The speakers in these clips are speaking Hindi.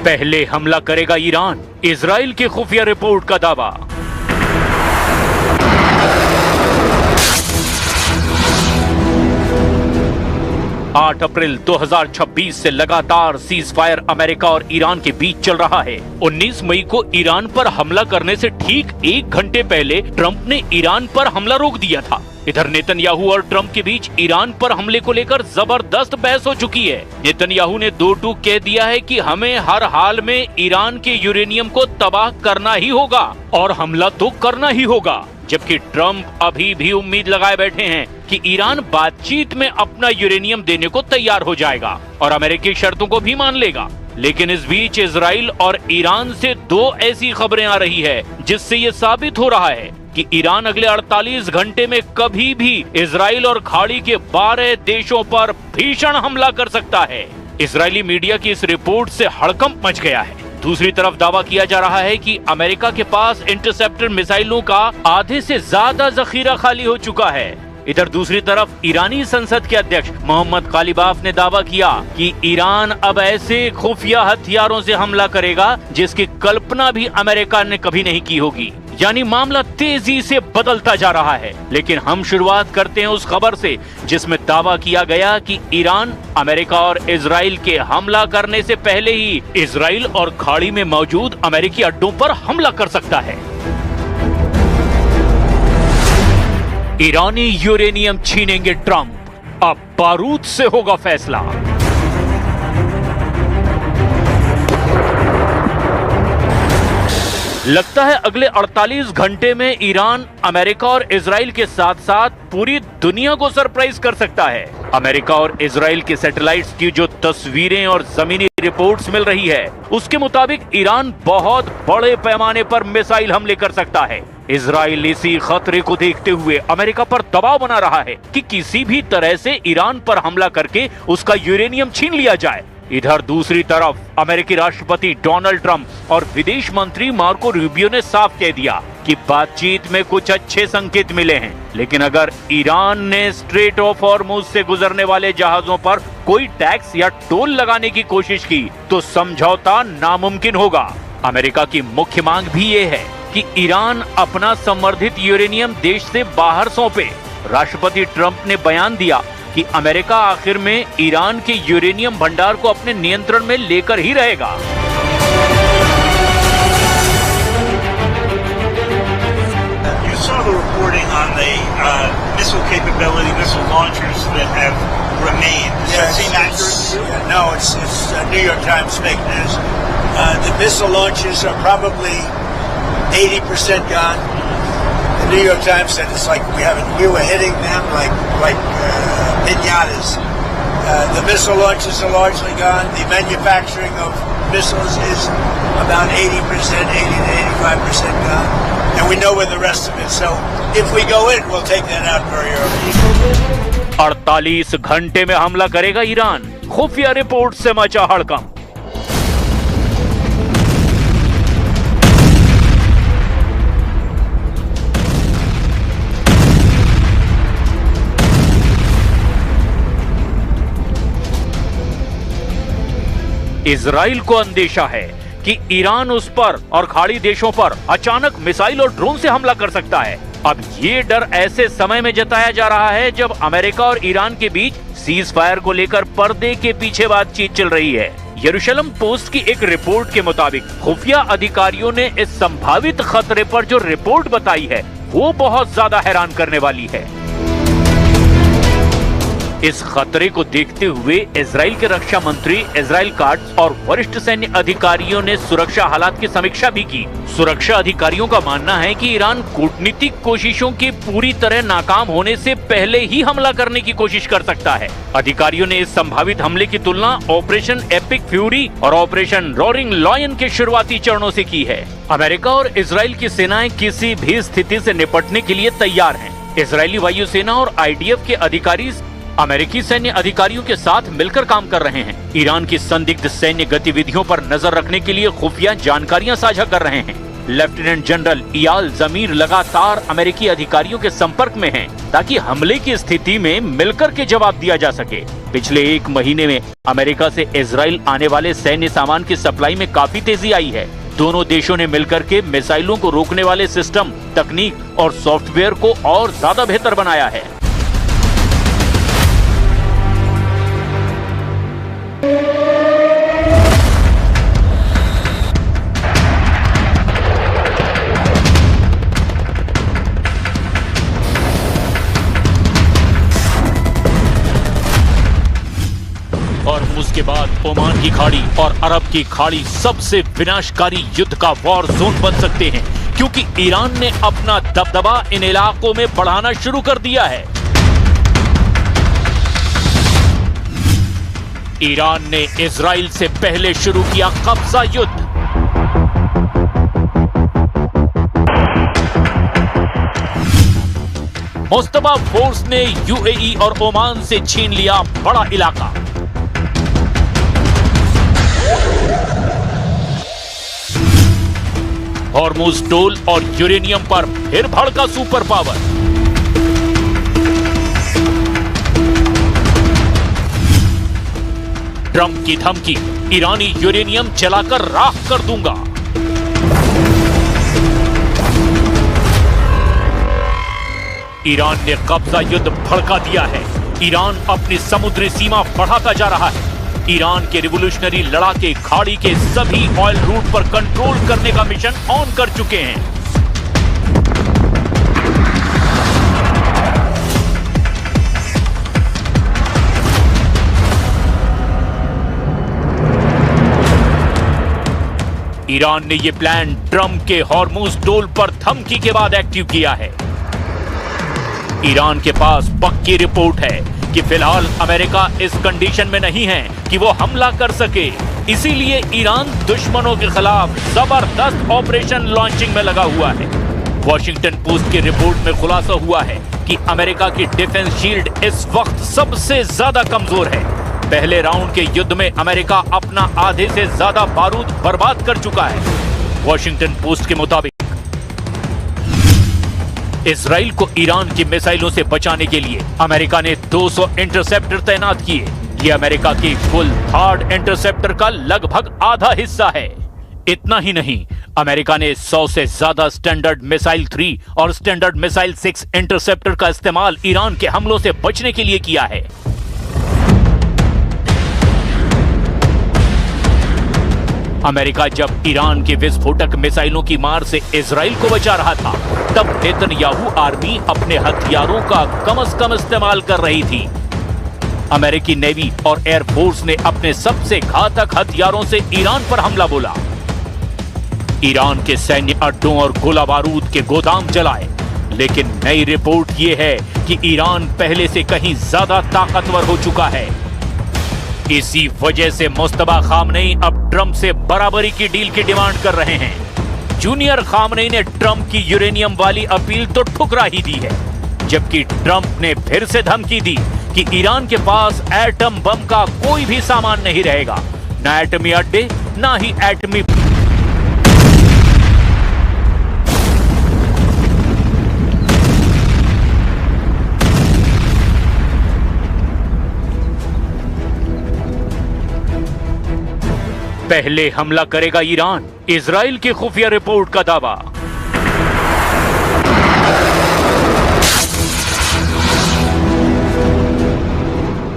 पहले हमला करेगा ईरान, इजराइल की खुफिया रिपोर्ट का दावा। आठ अप्रैल 2026 से लगातार सीज फायर अमेरिका और ईरान के बीच चल रहा है। 19 मई को ईरान पर हमला करने से ठीक 1 घंटे पहले ट्रंप ने ईरान पर हमला रोक दिया था। इधर नेतन्याहू और ट्रंप के बीच ईरान पर हमले को लेकर जबरदस्त बहस हो चुकी है। नेतन्याहू ने दो टूक कह दिया है कि हमें हर हाल में ईरान के यूरेनियम को तबाह करना ही होगा और हमला तो करना ही होगा, जबकि ट्रंप अभी भी उम्मीद लगाए बैठे हैं कि ईरान बातचीत में अपना यूरेनियम देने को तैयार हो जाएगा और अमेरिकी शर्तों को भी मान लेगा। लेकिन इस बीच इजराइल और ईरान से दो ऐसी खबरें आ रही है जिससे ये साबित हो रहा है कि ईरान अगले 48 घंटे में कभी भी इजराइल और खाड़ी के 12 देशों पर भीषण हमला कर सकता है। इजरायली मीडिया की इस रिपोर्ट से हड़कंप मच गया है। दूसरी तरफ दावा किया जा रहा है कि अमेरिका के पास इंटरसेप्टर मिसाइलों का आधे से ज्यादा जखीरा खाली हो चुका है। इधर दूसरी तरफ ईरानी संसद के अध्यक्ष मोहम्मद गालिबाफ ने दावा किया कि ईरान अब ऐसे खुफिया हथियारों से हमला करेगा जिसकी कल्पना भी अमेरिका ने कभी नहीं की होगी। यानी मामला तेजी से बदलता जा रहा है। लेकिन हम शुरुआत करते हैं उस खबर से जिसमें दावा किया गया कि ईरान अमेरिका और इजराइल के हमला करने से पहले ही इजराइल और खाड़ी में मौजूद अमेरिकी अड्डों पर हमला कर सकता है। ईरानी यूरेनियम छीनेंगे ट्रंप, अब बारूद से होगा फैसला। लगता है अगले 48 घंटे में ईरान अमेरिका और इजराइल के साथ साथ पूरी दुनिया को सरप्राइज कर सकता है। अमेरिका और इजराइल के सैटेलाइट्स की जो तस्वीरें और जमीनी रिपोर्ट्स मिल रही है उसके मुताबिक ईरान बहुत बड़े पैमाने पर मिसाइल हमले कर सकता है। इजराइल इसी खतरे को देखते हुए अमेरिका पर दबाव बना रहा है कि किसी भी तरह से ईरान पर हमला करके उसका यूरेनियम छीन लिया जाए। इधर दूसरी तरफ अमेरिकी राष्ट्रपति डोनाल्ड ट्रंप और विदेश मंत्री मार्को रूबियो ने साफ कह दिया कि बातचीत में कुछ अच्छे संकेत मिले हैं, लेकिन अगर ईरान ने स्ट्रेट ऑफ हॉर्मुज से गुजरने वाले जहाजों पर कोई टैक्स या टोल लगाने की कोशिश की तो समझौता नामुमकिन होगा। अमेरिका की मुख्य मांग भी ये है कि ईरान अपना संवर्धित यूरेनियम देश से बाहर सौंपे। राष्ट्रपति ट्रंप ने बयान दिया कि अमेरिका आखिर में ईरान के यूरेनियम भंडार को अपने नियंत्रण में लेकर ही रहेगा। You saw the reporting on the missile capability, missile launchers that have remained. Does that seem accurate? No, it's New York Times fake news. The missile launchers are probably 80% gone. The New York Times said it's like we were hitting them like pinatas. The missile launches are largely gone. The manufacturing of missiles is about 80%, 80 to 85% gone. And we know where the rest of it. So if we go in, we'll take that out very early. 48 घंटे में हमला करेगा ईरान, खुफिया रिपोर्ट से मचा हड़कंप। इजराइल को अंदेशा है कि ईरान उस पर और खाड़ी देशों पर अचानक मिसाइल और ड्रोन से हमला कर सकता है। अब ये डर ऐसे समय में जताया जा रहा है जब अमेरिका और ईरान के बीच सीज फायर को लेकर पर्दे के पीछे बातचीत चल रही है। यरूशलेम पोस्ट की एक रिपोर्ट के मुताबिक खुफिया अधिकारियों ने इस संभावित खतरे पर जो रिपोर्ट बताई है वो बहुत ज्यादा हैरान करने वाली है। इस खतरे को देखते हुए इजराइल के रक्षा मंत्री इजराइल काट्ज और वरिष्ठ सैन्य अधिकारियों ने सुरक्षा हालात की समीक्षा भी की। सुरक्षा अधिकारियों का मानना है कि ईरान कूटनीतिक कोशिशों के पूरी तरह नाकाम होने से पहले ही हमला करने की कोशिश कर सकता है। अधिकारियों ने इस संभावित हमले की तुलना ऑपरेशन एपिक फ्यूरी और ऑपरेशन रोरिंग लॉयन के शुरुआती चरणों से की है। अमेरिका और इजराइल की सेनाएं किसी भी स्थिति से निपटने के लिए तैयार हैं। इजरायली वायुसेना और IDF के अधिकारी अमेरिकी सैन्य अधिकारियों के साथ मिलकर काम कर रहे हैं। ईरान की संदिग्ध सैन्य गतिविधियों पर नजर रखने के लिए खुफिया जानकारियां साझा कर रहे हैं। लेफ्टिनेंट जनरल इयाल जमीर लगातार अमेरिकी अधिकारियों के संपर्क में हैं ताकि हमले की स्थिति में मिलकर के जवाब दिया जा सके। पिछले एक महीने में अमेरिका से इजराइल आने वाले सैन्य सामान की सप्लाई में काफी तेजी आई है। दोनों देशों ने मिलकर के मिसाइलों को रोकने वाले सिस्टम, तकनीक और सॉफ्टवेयर को और ज्यादा बेहतर बनाया है। और उसके बाद ओमान की खाड़ी और अरब की खाड़ी सबसे विनाशकारी युद्ध का वॉर जोन बन सकते हैं, क्योंकि ईरान ने अपना दबदबा इन इलाकों में बढ़ाना शुरू कर दिया है। ईरान ने इजराइल से पहले शुरू किया कब्जा युद्ध। मुस्तबा फोर्स ने यूएई और ओमान से छीन लिया बड़ा इलाका। हॉर्मुज टोल और यूरेनियम पर फिर भड़का सुपर पावर। ट्रंप की धमकी, ईरानी यूरेनियम जलाकर राख कर दूंगा। ईरान ने कब्जा युद्ध भड़का दिया है। ईरान अपनी समुद्री सीमा बढ़ाता जा रहा है। ईरान के रिवोल्यूशनरी लड़ाके खाड़ी के सभी ऑयल रूट पर कंट्रोल करने का मिशन ऑन कर चुके हैं। ईरान ने यह प्लान ट्रंप के हॉर्मुज टोल पर धमकी के बाद एक्टिव किया है। ईरान के पास पक्की रिपोर्ट है कि फिलहाल अमेरिका इस कंडीशन में नहीं है कि वो हमला कर सके। इसीलिए ईरान दुश्मनों के खिलाफ जबरदस्त ऑपरेशन लॉन्चिंग में लगा हुआ है। वॉशिंगटन पोस्ट की रिपोर्ट में खुलासा हुआ है कि अमेरिका की डिफेंस शील्ड इस वक्त सबसे ज्यादा कमजोर है। पहले राउंड के युद्ध में अमेरिका अपना आधे से ज्यादा बारूद बर्बाद कर चुका है। वॉशिंगटन पोस्ट के मुताबिक इजराइल को ईरान की मिसाइलों से बचाने के लिए अमेरिका ने 200 इंटरसेप्टर तैनात किए। ये अमेरिका की कुल थर्ड इंटरसेप्टर का लगभग आधा हिस्सा है। इतना ही नहीं, अमेरिका ने 100 से ज्यादा स्टैंडर्ड मिसाइल 3 और स्टैंडर्ड मिसाइल 6 इंटरसेप्टर का इस्तेमाल ईरान के हमलों से बचने के लिए किया है। अमेरिका जब ईरान के विस्फोटक मिसाइलों की मार से इजराइल को बचा रहा था, तब नेतन्याहू आर्मी अपने हथियारों का कम से कम इस्तेमाल कर रही थी। अमेरिकी नेवी और एयरफोर्स ने अपने सबसे घातक हथियारों से ईरान पर हमला बोला। ईरान के सैन्य अड्डों और गोला बारूद के गोदाम जलाए। लेकिन नई रिपोर्ट यह है कि ईरान पहले से कहीं ज्यादा ताकतवर हो चुका है। इसी वजह से मुस्तबा खामनेई अब ट्रंप से बराबरी की डील की डिमांड कर रहे हैं। जूनियर खामनेई ने ट्रंप की यूरेनियम वाली अपील तो ठुकरा ही दी है, जबकि ट्रंप ने फिर से धमकी दी कि ईरान के पास एटम बम का कोई भी सामान नहीं रहेगा, न एटमी अड्डे न ही एटमी। पहले हमला करेगा ईरान, इजराइल की खुफिया रिपोर्ट का दावा।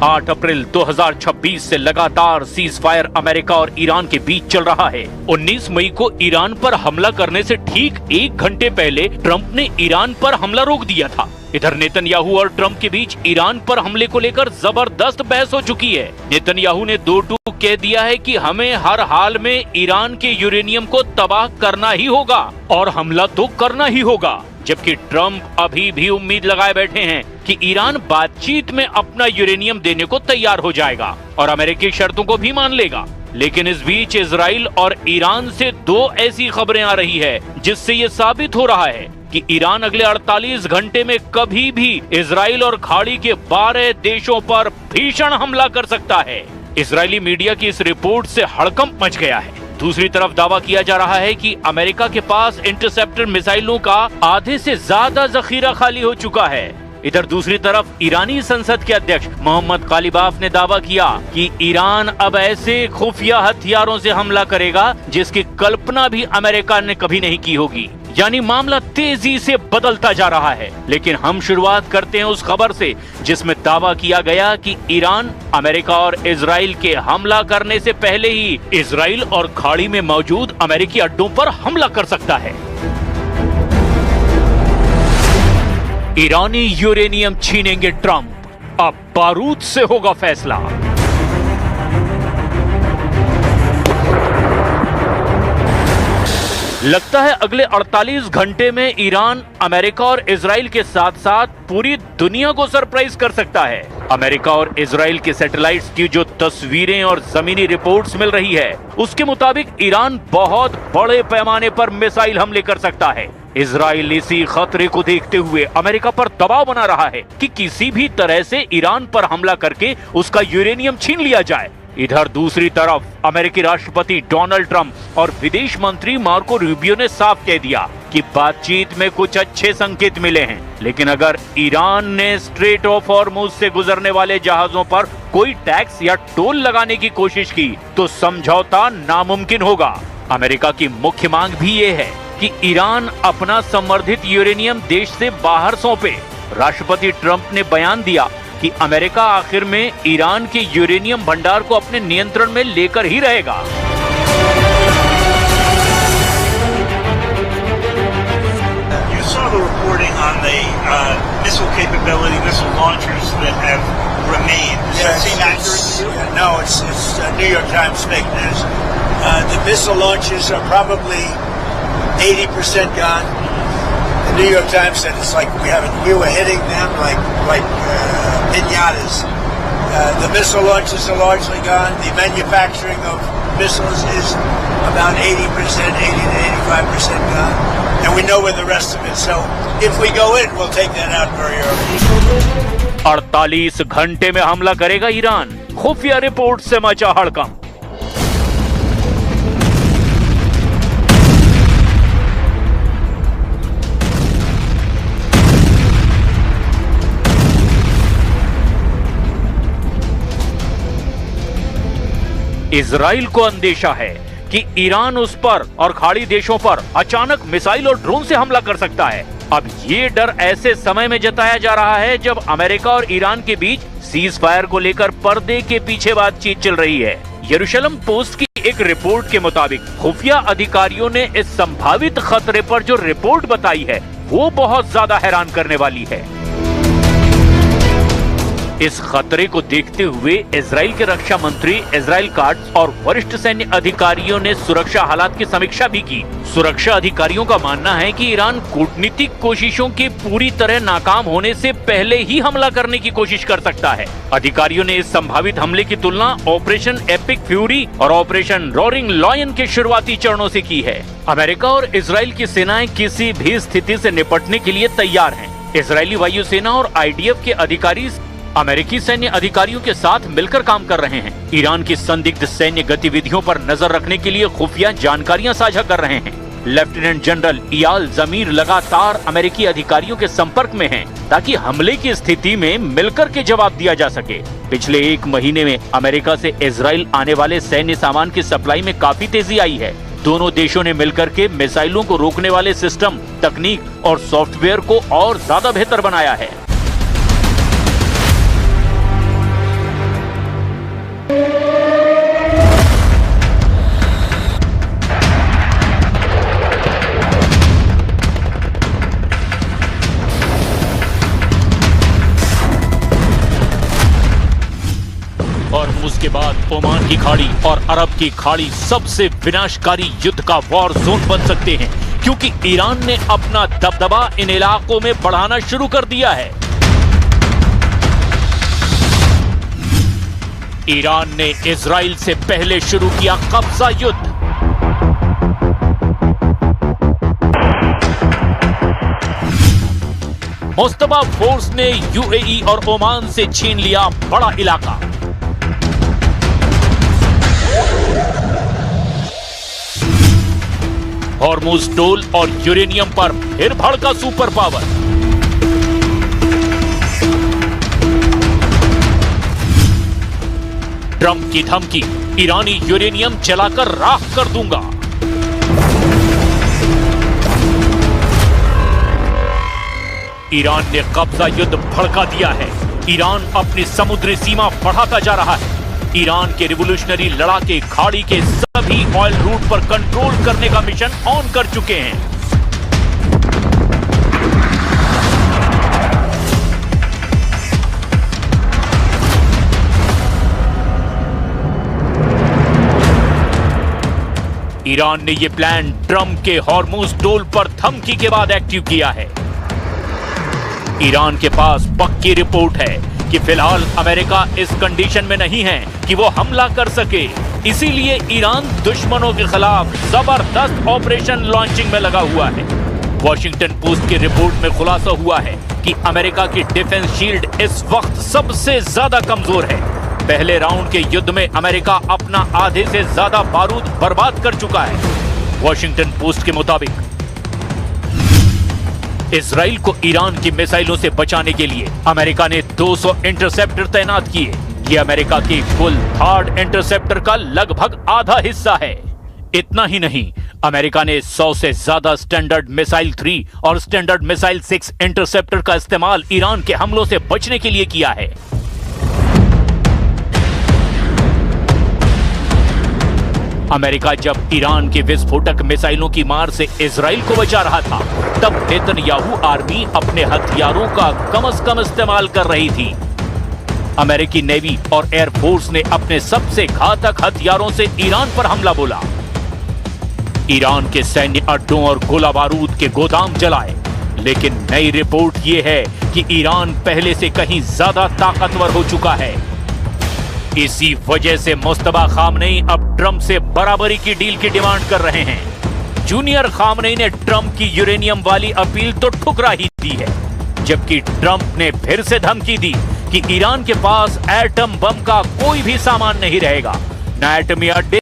8 अप्रैल 2026 से लगातार सीज फायर अमेरिका और ईरान के बीच चल रहा है। 19 मई को ईरान पर हमला करने से ठीक 1 घंटे पहले ट्रंप ने ईरान पर हमला रोक दिया था। इधर नेतन्याहू और ट्रंप के बीच ईरान पर हमले को लेकर जबरदस्त बहस हो चुकी है। नेतन्याहू ने 2 टूक कह दिया है कि हमें हर हाल में ईरान के यूरेनियम को तबाह करना ही होगा और हमला तो करना ही होगा, जबकि ट्रंप अभी भी उम्मीद लगाए बैठे हैं कि ईरान बातचीत में अपना यूरेनियम देने को तैयार हो जाएगा और अमेरिकी शर्तों को भी मान लेगा। लेकिन इस बीच इजराइल और ईरान से 2 ऐसी खबरें आ रही है जिससे ये साबित हो रहा है कि ईरान अगले 48 घंटे में कभी भी इजराइल और खाड़ी के 12 देशों पर भीषण हमला कर सकता है। इजरायली मीडिया की इस रिपोर्ट से हड़कंप मच गया है। दूसरी तरफ दावा किया जा रहा है कि अमेरिका के पास इंटरसेप्टर मिसाइलों का आधे से ज्यादा जखीरा खाली हो चुका है। इधर दूसरी तरफ ईरानी संसद के अध्यक्ष मोहम्मद कालिबाफ ने दावा किया कि ईरान अब ऐसे खुफिया हथियारों से हमला करेगा जिसकी कल्पना भी अमेरिका ने कभी नहीं की होगी। यानी मामला तेजी से बदलता जा रहा है। लेकिन हम शुरुआत करते हैं उस खबर से जिसमें दावा किया गया कि ईरान अमेरिका और इजराइल के हमला करने से पहले ही इजराइल और खाड़ी में मौजूद अमेरिकी अड्डों पर हमला कर सकता है। ईरानी यूरेनियम छीनेंगे ट्रंप, अब बारूद से होगा फैसला। लगता है अगले 48 घंटे में ईरान अमेरिका और इजराइल के साथ साथ पूरी दुनिया को सरप्राइज कर सकता है। अमेरिका और इजराइल के सैटेलाइट्स की जो तस्वीरें और जमीनी रिपोर्ट्स मिल रही है उसके मुताबिक ईरान बहुत बड़े पैमाने पर मिसाइल हमले कर सकता है। इजराइल इसी खतरे को देखते हुए अमेरिका पर दबाव बना रहा है कि किसी भी तरह से ईरान पर हमला करके उसका यूरेनियम छीन लिया जाए। इधर दूसरी तरफ अमेरिकी राष्ट्रपति डोनाल्ड ट्रंप और विदेश मंत्री मार्को रूबियो ने साफ कह दिया कि बातचीत में कुछ अच्छे संकेत मिले हैं, लेकिन अगर ईरान ने स्ट्रेट ऑफ हॉर्मुज से गुजरने वाले जहाजों पर कोई टैक्स या टोल लगाने की कोशिश की तो समझौता नामुमकिन होगा। अमेरिका की मुख्य मांग भी ये है कि ईरान अपना संवर्धित यूरेनियम देश से बाहर सौंपे। राष्ट्रपति ट्रंप ने बयान दिया कि अमेरिका आखिर में ईरान के यूरेनियम भंडार को अपने नियंत्रण में लेकर ही रहेगा। You saw the reporting on the missile capability, missile launchers that have remained. Does that seem accurate to you? No, it's New York Times fake news. The missile launches are probably 80% gone. The New York Times said it's like we were hitting them like pinatas. The missile launches are largely gone. The manufacturing of missiles is about 80%, 80 to 85% gone. And we know where the rest of it. So if we go in, we'll take that out very early. 48 घंटे में हमला करेगा ईरान, खुफिया रिपोर्ट से मचा हड़कंप। इजराइल को अंदेशा है कि ईरान उस पर और खाड़ी देशों पर अचानक मिसाइल और ड्रोन से हमला कर सकता है। अब ये डर ऐसे समय में जताया जा रहा है जब अमेरिका और ईरान के बीच सीज फायर को लेकर पर्दे के पीछे बातचीत चल रही है। यरूशलेम पोस्ट की एक रिपोर्ट के मुताबिक खुफिया अधिकारियों ने इस संभावित खतरे पर जो रिपोर्ट बताई है वो बहुत ज्यादा हैरान करने वाली है। इस खतरे को देखते हुए इजराइल के रक्षा मंत्री इजराइल काट्ज और वरिष्ठ सैन्य अधिकारियों ने सुरक्षा हालात की समीक्षा भी की। सुरक्षा अधिकारियों का मानना है कि ईरान कूटनीतिक कोशिशों के पूरी तरह नाकाम होने से पहले ही हमला करने की कोशिश कर सकता है। अधिकारियों ने इस संभावित हमले की तुलना ऑपरेशन एपिक फ्यूरी और ऑपरेशन रोरिंग लॉयन के शुरुआती चरणों से की है। अमेरिका और इजराइल की सेनाएं किसी भी स्थिति से निपटने के लिए तैयार हैं। इजरायली वायुसेना और IDF के अधिकारी अमेरिकी सैन्य अधिकारियों के साथ मिलकर काम कर रहे हैं। ईरान की संदिग्ध सैन्य गतिविधियों पर नजर रखने के लिए खुफिया जानकारियां साझा कर रहे हैं। लेफ्टिनेंट जनरल इयाल जमीर लगातार अमेरिकी अधिकारियों के संपर्क में हैं ताकि हमले की स्थिति में मिलकर के जवाब दिया जा सके। पिछले 1 महीने में अमेरिका से इजराइल आने वाले सैन्य सामान की सप्लाई में काफी तेजी आई है। दोनों देशों ने मिलकर के मिसाइलों को रोकने वाले सिस्टम, तकनीक और सॉफ्टवेयर को और ज्यादा बेहतर बनाया है। और उसके बाद ओमान की खाड़ी और अरब की खाड़ी सबसे विनाशकारी युद्ध का वॉर जोन बन सकते हैं, क्योंकि ईरान ने अपना दबदबा इन इलाकों में बढ़ाना शुरू कर दिया है। ईरान ने इजराइल से पहले शुरू किया कब्जा युद्ध। मुस्तफा फोर्स ने UAE और ओमान से छीन लिया बड़ा इलाका। हॉर्मुज टोल और यूरेनियम पर फिर भड़का सुपर पावर। ट्रंप की धमकी, ईरानी यूरेनियम जलाकर राख कर दूंगा। ईरान ने कब्जा युद्ध भड़का दिया है। ईरान अपनी समुद्री सीमा बढ़ाता जा रहा है। ईरान के रिवोल्यूशनरी लड़ाके खाड़ी के सभी ऑयल रूट पर कंट्रोल करने का मिशन ऑन कर चुके हैं। ईरान ने यह प्लान ट्रंप के हॉर्मुज टोल पर धमकी के बाद एक्टिव किया है। ईरान के पास पक्की रिपोर्ट है कि फिलहाल अमेरिका इस कंडीशन में नहीं है कि वो हमला कर सके। इसीलिए ईरान दुश्मनों के खिलाफ जबरदस्त ऑपरेशन लॉन्चिंग में लगा हुआ है। वॉशिंगटन पोस्ट की रिपोर्ट में खुलासा हुआ है कि अमेरिका की डिफेंस शील्ड इस वक्त सबसे ज्यादा कमजोर है। पहले राउंड के युद्ध में अमेरिका अपना आधे से ज्यादा बारूद बर्बाद कर चुका है। वॉशिंगटन पोस्ट के मुताबिक इजराइल को ईरान की मिसाइलों से बचाने के लिए अमेरिका ने 200 इंटरसेप्टर तैनात किए। ये अमेरिका के कुल हार्ड इंटरसेप्टर का लगभग आधा हिस्सा है। इतना ही नहीं, अमेरिका ने 100 से ज्यादा स्टैंडर्ड मिसाइल 3 और स्टैंडर्ड मिसाइल 6 इंटरसेप्टर का इस्तेमाल ईरान के हमलों से बचने के लिए किया है। अमेरिका जब ईरान के विस्फोटक मिसाइलों की मार से इजराइल को बचा रहा था, तब नेतन्याहू आर्मी अपने हथियारों का कम से कम इस्तेमाल कर रही थी। अमेरिकी नेवी और एयरफोर्स ने अपने सबसे घातक हथियारों से ईरान पर हमला बोला। ईरान के सैन्य अड्डों और गोला बारूद के गोदाम जलाए। लेकिन नई रिपोर्ट यह है कि ईरान पहले से कहीं ज्यादा ताकतवर हो चुका है। इसी वजह से मुस्तफा खामनेई अब ट्रंप से बराबरी की डील की डिमांड कर रहे हैं। जूनियर खामनेई ने ट्रंप की यूरेनियम वाली अपील तो ठुकरा ही दी है, जबकि ट्रंप ने फिर से धमकी दी कि ईरान के पास एटम बम का कोई भी सामान नहीं रहेगा, न एटमी अड्डे